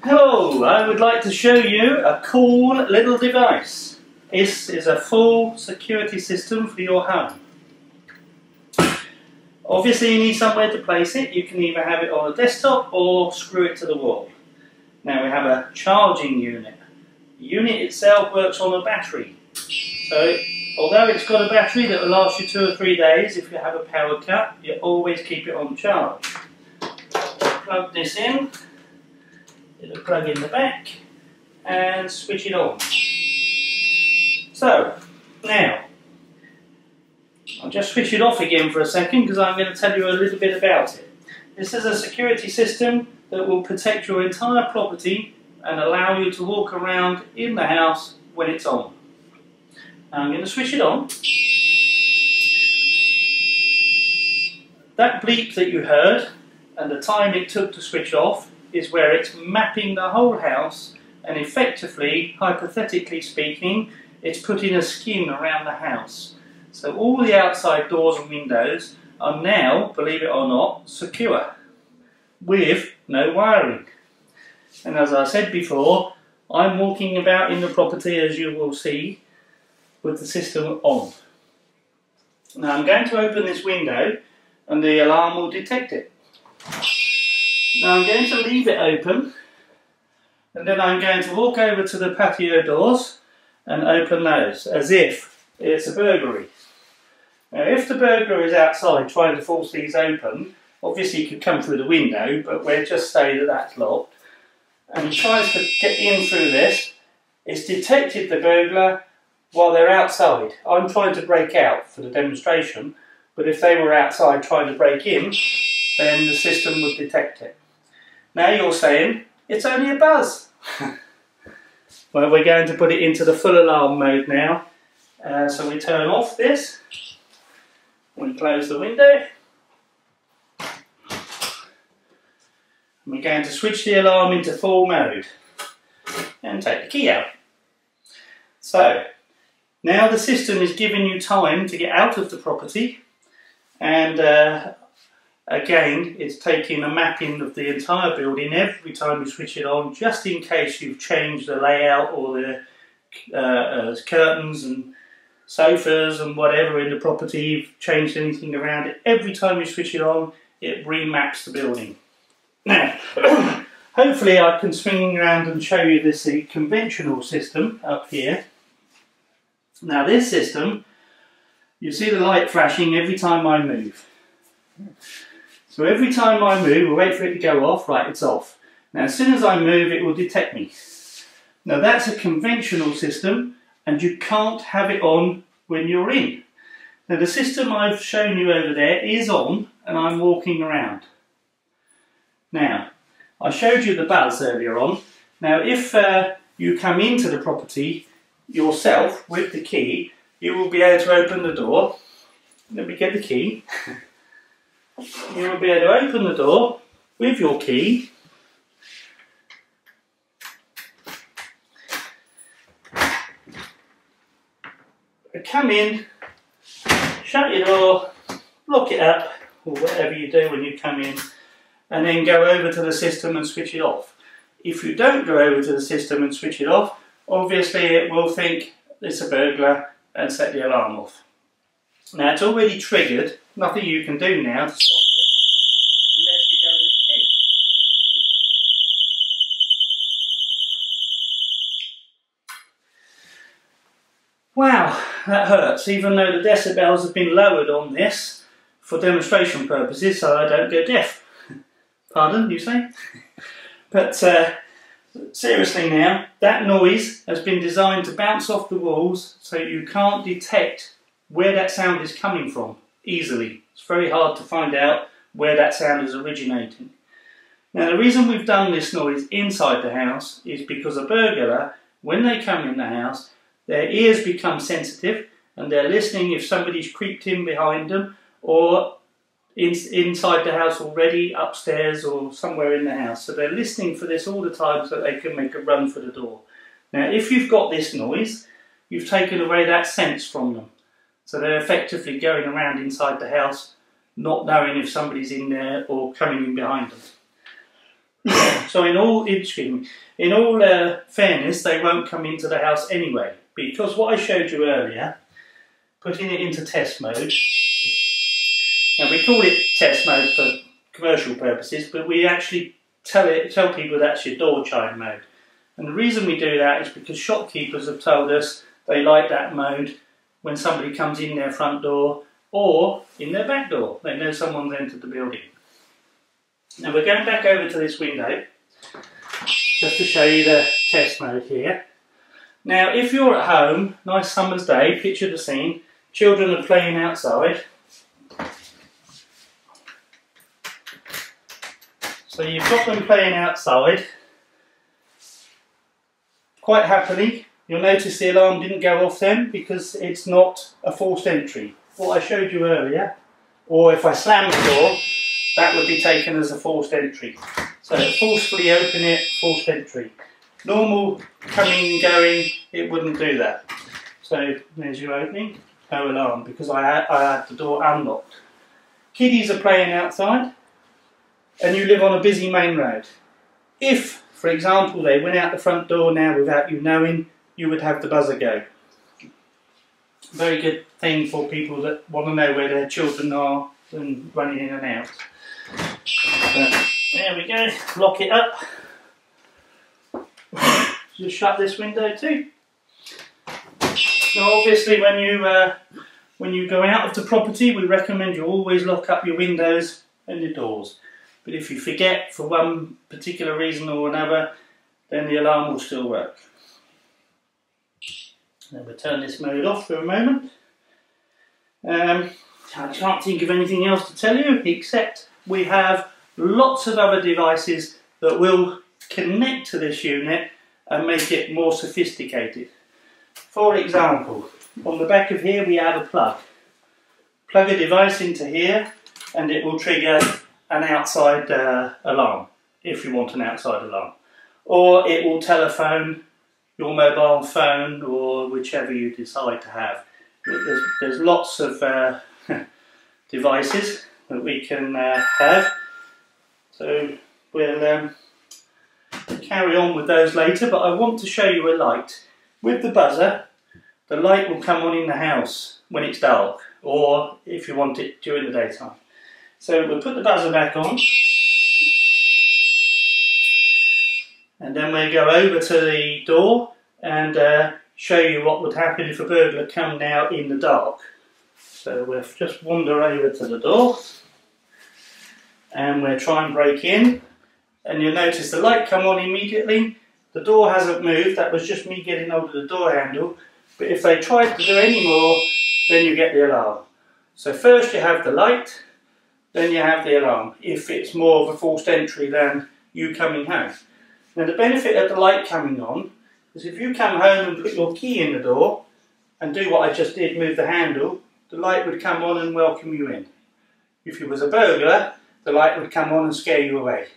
Hello, I would like to show you a cool little device. This is a full security system for your home. Obviously you need somewhere to place it. You can either have it on a desktop or screw it to the wall. Now we have a charging unit. The unit itself works on a battery. So although it's got a battery that will last you 2 or 3 days, if you have a power cut, you always keep it on charge. Plug this in. It'll plug in the back and switch it on. So, now, I'll just switch it off again for a second because I'm going to tell you a little bit about it. This is a security system that will protect your entire property and allow you to walk around in the house when it's on. Now I'm going to switch it on. That bleep that you heard and the time it took to switch off is where it's mapping the whole house, and effectively, hypothetically speaking, it's putting a skin around the house. So all the outside doors and windows are now, believe it or not, secure, with no wiring. And as I said before, I'm walking about in the property, as you will see, with the system on. Now I'm going to open this window and the alarm will detect it. Now I'm going to leave it open, and then I'm going to walk over to the patio doors and open those as if it's a burglary. Now if the burglar is outside trying to force these open, obviously he could come through the window, but we'll just say that that's locked, and he tries to get in through this. It's detected the burglar while they're outside. I'm trying to break out for the demonstration, but if they were outside trying to break in, then the system would detect it. Now you're saying, it's only a buzz. Well, we're going to put it into the full alarm mode now. So we turn off this, we close the window, and we're going to switch the alarm into full mode and take the key out. So, now the system is giving you time to get out of the property, and again, it's taking a mapping of the entire building every time you switch it on, just in case you've changed the layout or the curtains and sofas and whatever in the property, you've changed anything around it. Every time you switch it on, it remaps the building. Now, hopefully I can swing around and show you this conventional system up here. Now this system, you see the light flashing every time I move. So every time I move, we'll wait for it to go off, right, it's off. Now as soon as I move, it will detect me. Now that's a conventional system, and you can't have it on when you're in. Now the system I've shown you over there is on, and I'm walking around. Now, I showed you the buzz earlier on. Now if you come into the property yourself with the key, you will be able to open the door. Let me get the key. You will be able to open the door with your key. Come in, shut your door, lock it up, or whatever you do when you come in, and then go over to the system and switch it off. If you don't go over to the system and switch it off, obviously it will think it's a burglar and set the alarm off. Now it's already triggered, nothing you can do now to stop it unless you go with the key. Wow, that hurts, even though the decibels have been lowered on this for demonstration purposes so I don't go deaf. Pardon, you say? But seriously now, that noise has been designed to bounce off the walls so you can't detect where that sound is coming from easily. It's very hard to find out where that sound is originating. Now the reason we've done this noise inside the house is because a burglar, when they come in the house, their ears become sensitive and they're listening if somebody's creeped in behind them or inside the house already, upstairs or somewhere in the house. So they're listening for this all the time so they can make a run for the door. Now if you've got this noise, you've taken away that sense from them. So they're effectively going around inside the house not knowing if somebody's in there or coming in behind them. So in all fairness, they won't come into the house anyway, because what I showed you earlier, putting it into test mode. Now we call it test mode for commercial purposes, but we actually tell people that's your door chime mode. And the reason we do that is because shopkeepers have told us they like that mode when somebody comes in their front door or in their back door. They know someone's entered the building. Now we're going back over to this window just to show you the test mode here. Now if you're at home, nice summer's day, picture the scene, children are playing outside. So you've got them playing outside. Quite happily, you'll notice the alarm didn't go off then because it's not a forced entry. What I showed you earlier, or if I slam the door, that would be taken as a forced entry. So forcefully open it, forced entry. Normal coming and going, it wouldn't do that. So there's your opening, no alarm, because I had the door unlocked. Kiddies are playing outside, and you live on a busy main road. If, for example, they went out the front door now without you knowing, you would have the buzzer go. Very good thing for people that want to know where their children are and running in and out. But there we go, lock it up. Just shut this window too. Now obviously when you go out of the property, we recommend you always lock up your windows and your doors. But if you forget for one particular reason or another, then the alarm will still work. Then we'll turn this mode off for a moment. I can't think of anything else to tell you except we have lots of other devices that will connect to this unit and make it more sophisticated. For example, on the back of here we have a plug. Plug a device into here and it will trigger an outside alarm, if you want an outside alarm. Or it will telephone your mobile phone or whichever you decide to have. There's lots of devices that we can have. So we'll carry on with those later, but I want to show you a light. With the buzzer, the light will come on in the house when it's dark, or if you want it during the daytime. So we'll put the buzzer back on, and then we'll go over to the door and show you what would happen if a burglar come now in the dark. So we'll just wander over to the door and we'll try and break in, and you'll notice the light come on immediately. The door hasn't moved, that was just me getting hold of the door handle, but if they tried to do any more, then you get the alarm. So first you have the light, then you have the alarm, if it's more of a forced entry than you coming home. Now the benefit of the light coming on is if you come home and put your key in the door and do what I just did, move the handle, the light would come on and welcome you in. If you was a burglar, the light would come on and scare you away.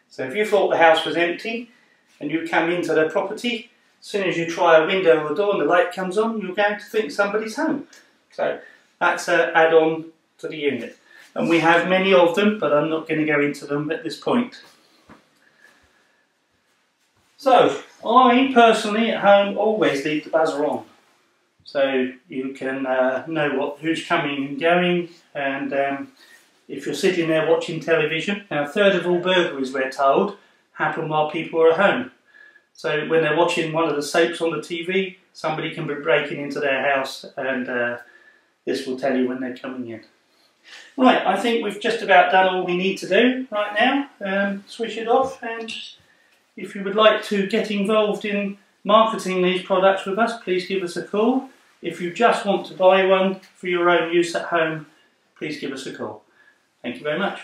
So if you thought the house was empty and you come into the property, as soon as you try a window or a door and the light comes on, you're going to think somebody's home. So that's an add-on to the unit. And we have many of them, but I'm not going to go into them at this point. So, I personally at home always leave the buzzer on. So you can know who's coming and going, and if you're sitting there watching television. Now a third of all burglaries, we're told, happen while people are at home. So when they're watching one of the soaps on the TV, somebody can be breaking into their house, and this will tell you when they're coming in. Right, I think we've just about done all we need to do right now. Switch it off, and if you would like to get involved in marketing these products with us, please give us a call. If you just want to buy one for your own use at home, please give us a call. Thank you very much.